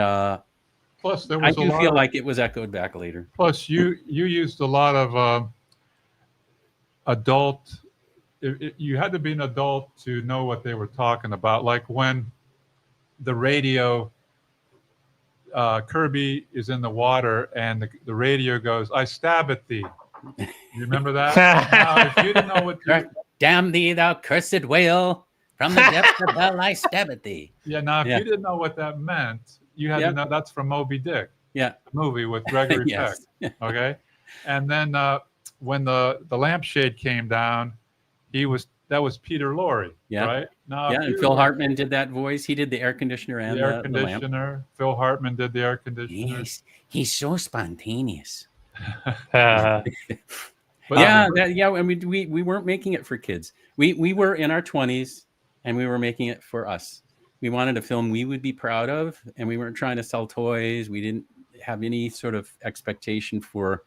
plus, there was I feel like it was echoed back later. Plus, you used a lot of adult. You had to be an adult to know what they were talking about. Like when the radio, Kirby is in the water and the radio goes, "I stab at thee." You remember that? Now, if you didn't know what damn thee, thou cursed whale, from the depths of hell I stab at thee. Yeah, now if you didn't know what that meant, you had to know that's from Moby Dick. Yeah. The movie with Gregory Peck. Okay. And then when the lampshade came down, that was Peter Lorre. Yeah. Right? Now, and Phil Hartman did that voice. He did the air conditioner and the air conditioner. lamp. Phil Hartman did the air conditioner. Yes. He's so spontaneous. But, I mean, we weren't making it for kids. We were in our 20s, and we were making it for us. We wanted a film we would be proud of, and we weren't trying to sell toys. We didn't have any sort of expectation for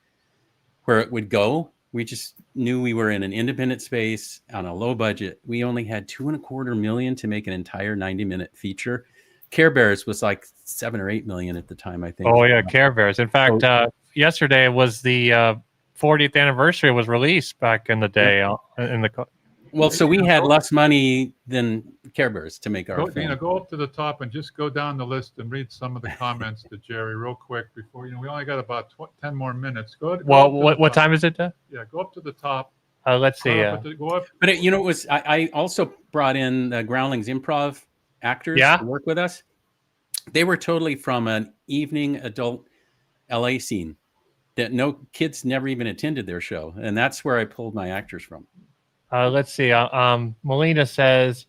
where it would go. We just knew we were in an independent space on a low budget. We only had $2.25 million to make an entire 90-minute feature. Care Bears was like $7 or $8 million at the time, I think. Oh yeah, Care Bears. In fact, yesterday was the 40th anniversary was released back in the day. So we had less money than Care Bears to make our film. Dino, go up to the top and just go down the list and read some of the comments to Jerry real quick before we only got about 10 more minutes. What time is it? Yeah, go up to the top. Let's see. Go up. But it was I also brought in the Groundlings improv actors to work with us. They were totally from an evening adult LA scene that no kids never even attended their show, and that's where I pulled my actors from. Let's see. Melina says,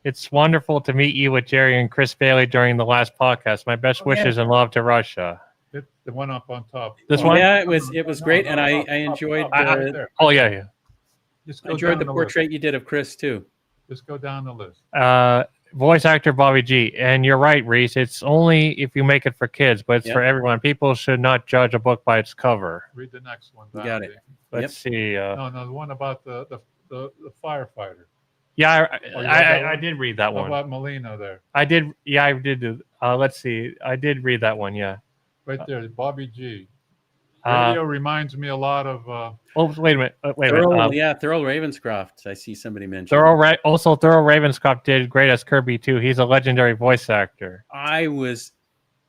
"It's wonderful to meet you with Jerry and Chris Bailey during the last podcast. My best wishes and love to Russia." Hit the one up on top. This one? Yeah, it was great, and I enjoyed. Just enjoyed the portrait you did of Chris too. Just go down the list. Voice actor Bobby G. And you're right, Reese. It's only if you make it for kids, but it's for everyone. People should not judge a book by its cover. Read the next one. Got it. Let's see. No, the one about the firefighter. Yeah, I did read that one. About Molina there. I did. Yeah, I did. Let's see. I did read that one. Yeah. Right there, Bobby G. Radio reminds me a lot of. Wait a minute. Thurl Ravenscroft. I see somebody mentioned. Thurl Ravenscroft did great as Kirby too. He's a legendary voice actor. I was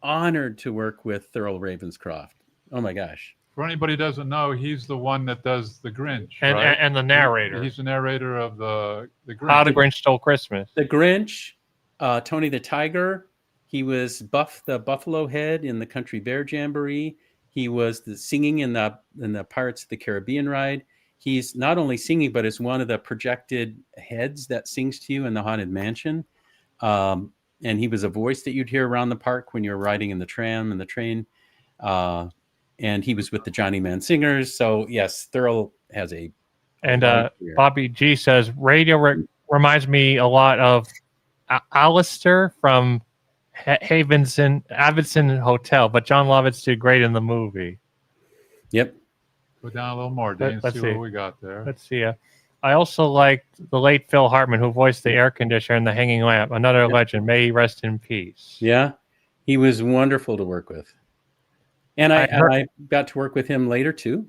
honored to work with Thurl Ravenscroft. Oh my gosh. For anybody who doesn't know, he's the one that does the Grinch, and, right? and the narrator. He's the narrator of the Grinch. How the Grinch Stole Christmas. The Grinch, Tony the Tiger. He was Buff the Buffalo Head in the Country Bear Jamboree. He was the singing in the Pirates of the Caribbean ride. He's not only singing, but is one of the projected heads that sings to you in the Haunted Mansion. And he was a voice that you'd hear around the park when you're riding in the tram and the train. And he was with the Johnny Man Singers. So yes, Thurl has a And long career. Bobby G says radio reminds me a lot of Alistair from Avidson Hotel, but John Lovitz did great in the movie. Yep. Go down a little more, Dean. Let's See see what we got there. Let's see. I also liked the late Phil Hartman, who voiced the air conditioner in The Hanging Lamp. Another legend. May he rest in peace. Yeah, he was wonderful to work with, and I got to work with him later too.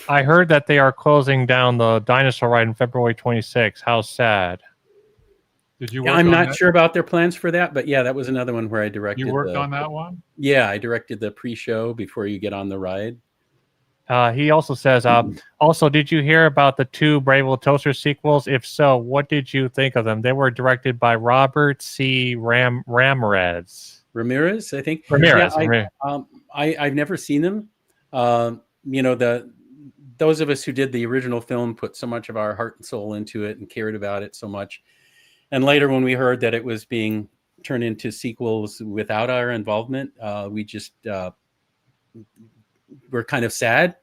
I heard that they are closing down the dinosaur ride on February 26th. How sad. Did you? Work I'm on not that? sure about their plans for that, but yeah, that was another one where I directed. You worked on that one? Yeah, I directed the pre-show before you get on the ride. He also says, also, did you hear about the 2 Brave Little Toaster sequels? If so, what did you think of them? They were directed by Robert C. Ramirez, I think. Ramirez. Yeah, I've never seen them. Those of us who did the original film put so much of our heart and soul into it and cared about it so much. And later, when we heard that it was being turned into sequels without our involvement, we just were kind of sad.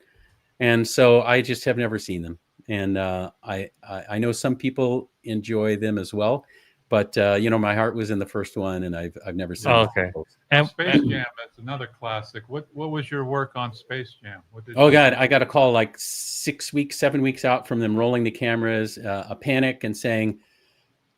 And so I just have never seen them. And I know some people enjoy them as well. But my heart was in the first one, and I've never seen. Oh, okay. And Space Jam, that's another classic. What was your work on Space Jam? God, I got a call like 7 weeks out from them rolling the cameras, a panic and saying,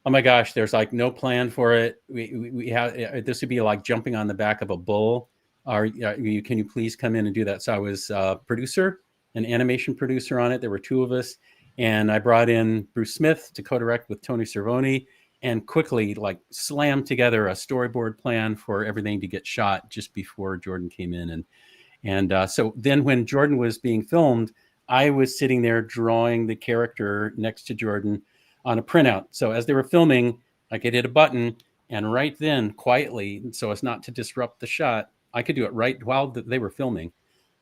"Oh my gosh, there's like no plan for it. We have this would be like jumping on the back of a bull. Can you please come in and do that?" So I was producer, an animation producer on it. There were 2 of us, and I brought in Bruce Smith to co-direct with Tony Cervoni, and quickly like slammed together a storyboard plan for everything to get shot just before Jordan came in. And so then when Jordan was being filmed, I was sitting there drawing the character next to Jordan on a printout. So as they were filming, I could hit a button, and right then, quietly, so as not to disrupt the shot, I could do it right while they were filming,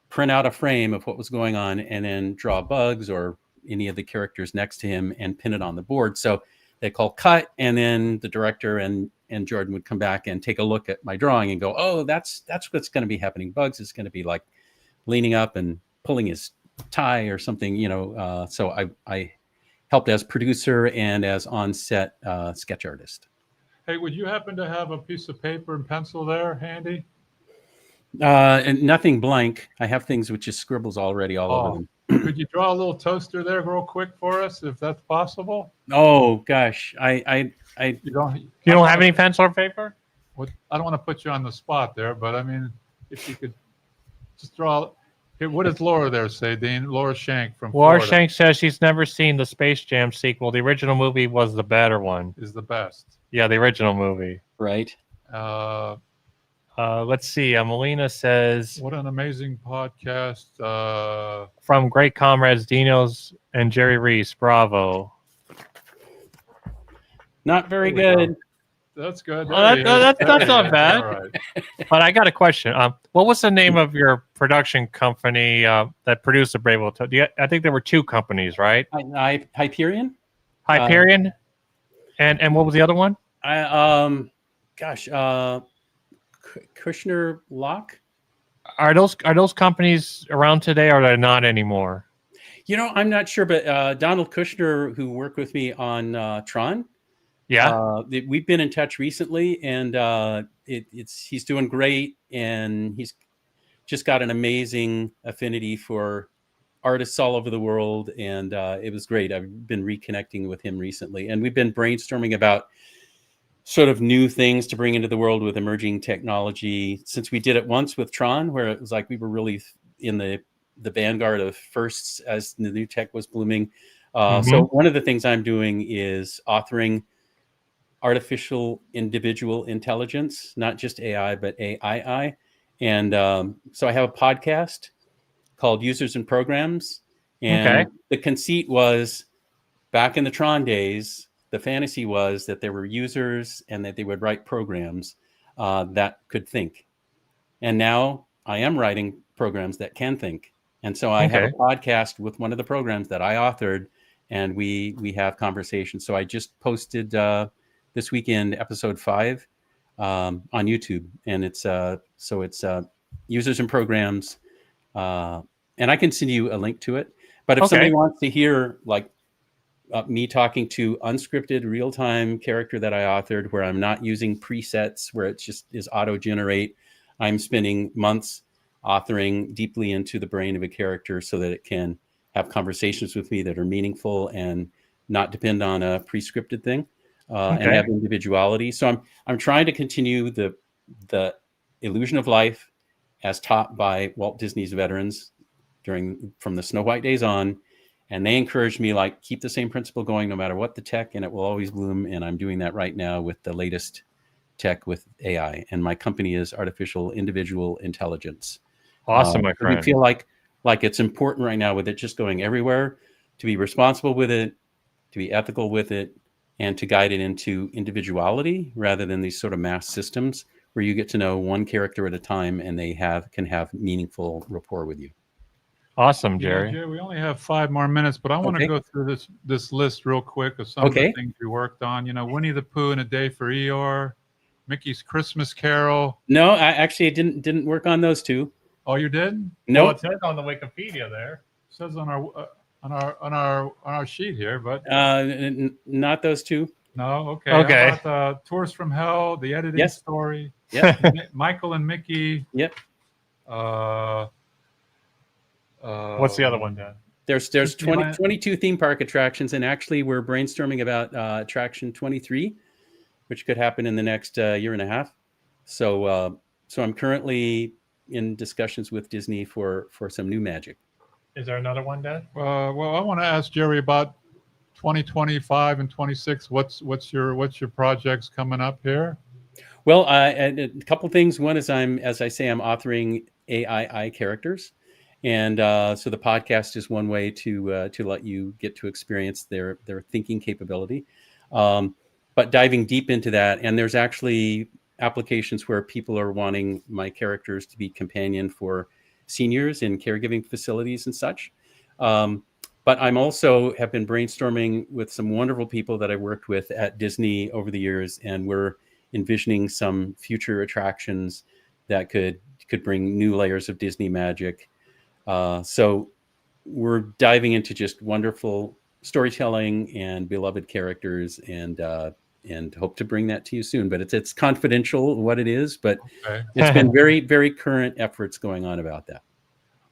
print out a frame of what was going on, and then draw Bugs or any of the characters next to him and pin it on the board. So they call cut, and then the director and Jordan would come back and take a look at my drawing and go, "Oh, that's what's going to be happening. Bugs is going to be like leaning up and pulling his tie or something," So I helped as producer and as on-set sketch artist. Hey, would you happen to have a piece of paper and pencil there handy? And nothing blank. I have things with just scribbles already all over them. Could you draw a little toaster there real quick for us, if that's possible? Oh gosh, You don't have any pencil or paper? I don't want to put you on the spot there, but I mean, if you could just draw. Here, what does Laura there say, Dean? Laura Shank from Laura Florida. Shank says she's never seen the Space Jam sequel. The original movie was the better one. Is the best. Yeah, the original movie. right. Let's see. Melina says, What an amazing podcast. from great comrades Dino's and Jerry Rees. Bravo. Not very good. That's good. Well, that's not bad. All right. But I got a question. What was the name of your production company that produced the Brave Little Toaster? I think there were 2 companies, right? Hyperion. Hyperion, and what was the other one? Kushner Locke. Are those companies around today, or are they not anymore? I'm not sure, but Donald Kushner, who worked with me on Tron, Yeah. we've been in touch recently, and he's doing great, and he's just got an amazing affinity for artists all over the world, and it was great. I've been reconnecting with him recently, and we've been brainstorming about sort of new things to bring into the world with emerging technology, since we did it once with Tron, where it was like we were really in the vanguard of firsts as the new tech was blooming. So one of the things I'm doing is authoring artificial individual intelligence, not just AI, but AII. And so I have a podcast called Users and Programs. And the conceit was, back in the Tron days, the fantasy was that there were users and that they would write programs that could think. And now I am writing programs that can think. And so I have a podcast with one of the programs that I authored, and we have conversations. So I just posted this weekend episode 5 on YouTube, and it's users and programs, and I can send you a link to it. But if somebody wants to hear like me talking to unscripted real-time character that I authored, where I'm not using presets, where it just is auto-generate, I'm spending months authoring deeply into the brain of a character so that it can have conversations with me that are meaningful and not depend on a pre-scripted thing, and have individuality. So I'm trying to continue the illusion of life as taught by Walt Disney's veterans from the Snow White days on. And they encouraged me, like, keep the same principle going no matter what the tech, and it will always bloom. And I'm doing that right now with the latest tech with AI. And my company is Artificial Individual Intelligence. Awesome, my friend. We feel like it's important right now with it just going everywhere, to be responsible with it, to be ethical with it, and to guide it into individuality rather than these sort of mass systems where you get to know one character at a time and they can have meaningful rapport with you. Awesome, Jerry. Yeah, Jerry, we only have 5 more minutes, but I want to go through this list real quick of some of the things we worked on. You know, Winnie the Pooh and a Day for Eeyore, Mickey's Christmas Carol. No, I actually didn't work on those two. Oh, you did? No, well, it says on the Wikipedia there. It says on our sheet here, but not those two. No, okay. Okay. How about Tours from Hell, the editing story. Yeah. Michael and Mickey. Yep. What's the other one, Dad? There's 22 theme park attractions, and actually we're brainstorming about attraction 23, which could happen in the next year and a half. So I'm currently in discussions with Disney for some new magic. Is there another one, Dad? Well, I want to ask Jerry about 2025 and 26. What's your projects coming up here? Well, a couple things. One is I'm authoring AI characters. And so the podcast is one way to let you get to experience their thinking capability. But diving deep into that, and there's actually applications where people are wanting my characters to be companion for seniors in caregiving facilities and such. But I'm also have been brainstorming with some wonderful people that I worked with at Disney over the years, and we're envisioning some future attractions that could bring new layers of Disney magic. So we're diving into just wonderful storytelling and beloved characters, and hope to bring that to you soon. But it's confidential what it is, but it's been very, very current efforts going on about that.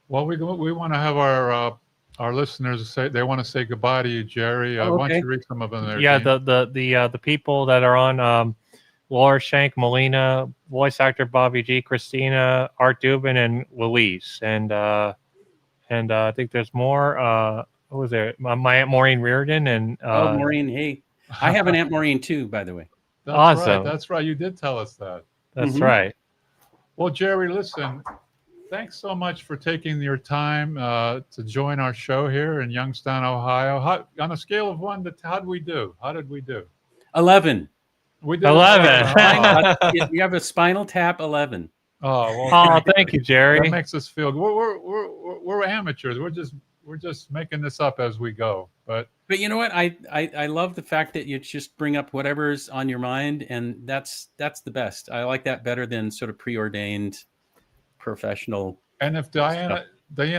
Well, we want to have our listeners say they want to say goodbye to you, Jerry. Why don't you read some of them there? Yeah, Dean? the people that are on Laura Shank, Molina, voice actor Bobby G, Christina, Art Dubin, and Louise, and I think there's more. Who was there? My Aunt Maureen Reardon and Maureen. Hey, I have an Aunt Maureen too, by the way. That's awesome. Right. That's right. You did tell us that. That's right. Well, Jerry, listen. Thanks so much for taking your time to join our show here in Youngstown, Ohio. On a scale of 1 to 10, how did we do? 11. We did 11. We have a Spinal Tap 11. Oh, well, thank you, Jerry. That makes us feel good. We're amateurs. We're just making this up as we go. But you know what? I love the fact that you just bring up whatever's on your mind, and that's the best. I like that better than sort of preordained professional. And if Diana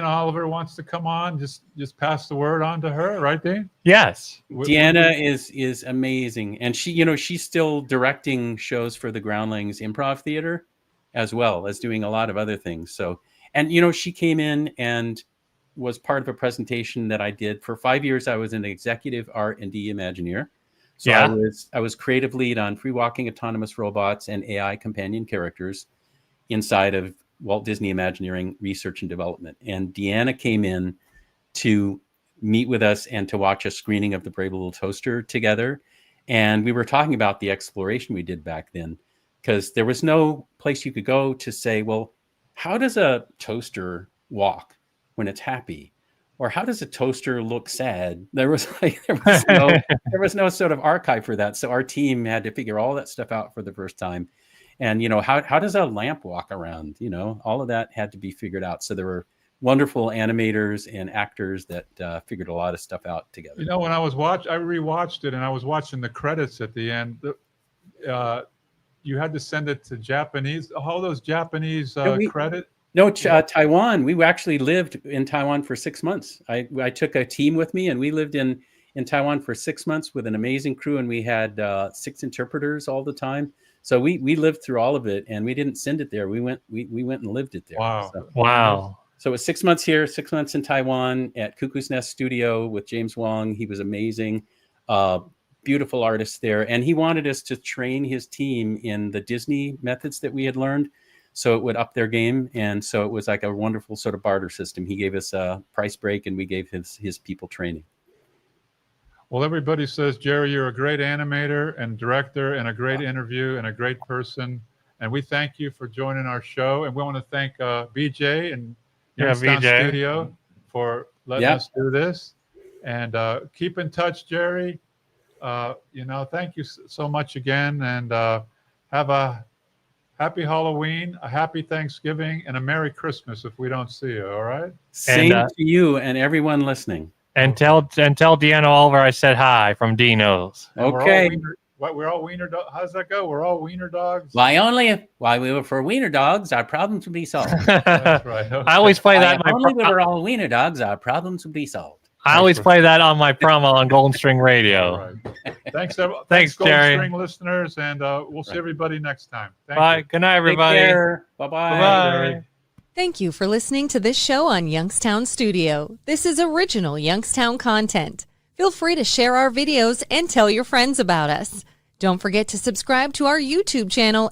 Oliver wants to come on, just pass the word on to her, right, Dean? Yes. Deanna is amazing, and she's still directing shows for the Groundlings Improv Theater, as well as doing a lot of other things. So, and she came in and was part of a presentation that I did for 5 years. I was an executive R&D Imagineer. So I was creative lead on free walking autonomous robots and AI companion characters inside of Walt Disney Imagineering Research and Development. And Deanna came in to meet with us and to watch a screening of The Brave Little Toaster together. And we were talking about the exploration we did back then, because there was no place you could go to say, well, how does a toaster walk when it's happy? or how does a toaster look sad? There was no sort of archive for that. So our team had to figure all that stuff out for the first time. And, how does a lamp walk around? All of that had to be figured out. So there were wonderful animators and actors that figured a lot of stuff out together. When I rewatched it, and I was watching the credits at the end. You had to send it to Japanese. All those Japanese credit. No, Taiwan. We actually lived in Taiwan for 6 months. I took a team with me, and we lived in Taiwan for 6 months with an amazing crew, and we had 6 interpreters all the time. So we lived through all of it, and we didn't send it there. We went and lived it there. Wow! Wow! So it was 6 months here, 6 months in Taiwan at Cuckoo's Nest Studio with James Wong. He was amazing, beautiful artist there, and he wanted us to train his team in the Disney methods that we had learned, so it would up their game. And so it was like a wonderful sort of barter system. He gave us a price break, and we gave his people training. Well, everybody says, Jerry, you're a great animator and director and a great interview and a great person. And we thank you for joining our show. And we want to thank BJ and Youngstown Studio for letting us do this. And keep in touch, Jerry. Thank you so much again. And have a happy Halloween, a happy Thanksgiving, and a Merry Christmas if we don't see you. All right? Same to you and everyone listening. And tell Deanna Oliver I said hi from Dino's. Okay. We're all wiener dogs. How does that go? We're all wiener dogs. Why we were for wiener dogs, our problems would be solved. That's right. Okay. I always play that. We were all wiener dogs, our problems would be solved. I always play that on my promo on Golden String Radio. Right. Thanks, Golden Jerry. String listeners, and we'll see everybody next time. Bye. Good night, everybody. Take care. Bye-bye. Bye-bye. Thank you for listening to this show on Youngstown Studio. This is original Youngstown content. Feel free to share our videos and tell your friends about us. Don't forget to subscribe to our YouTube channel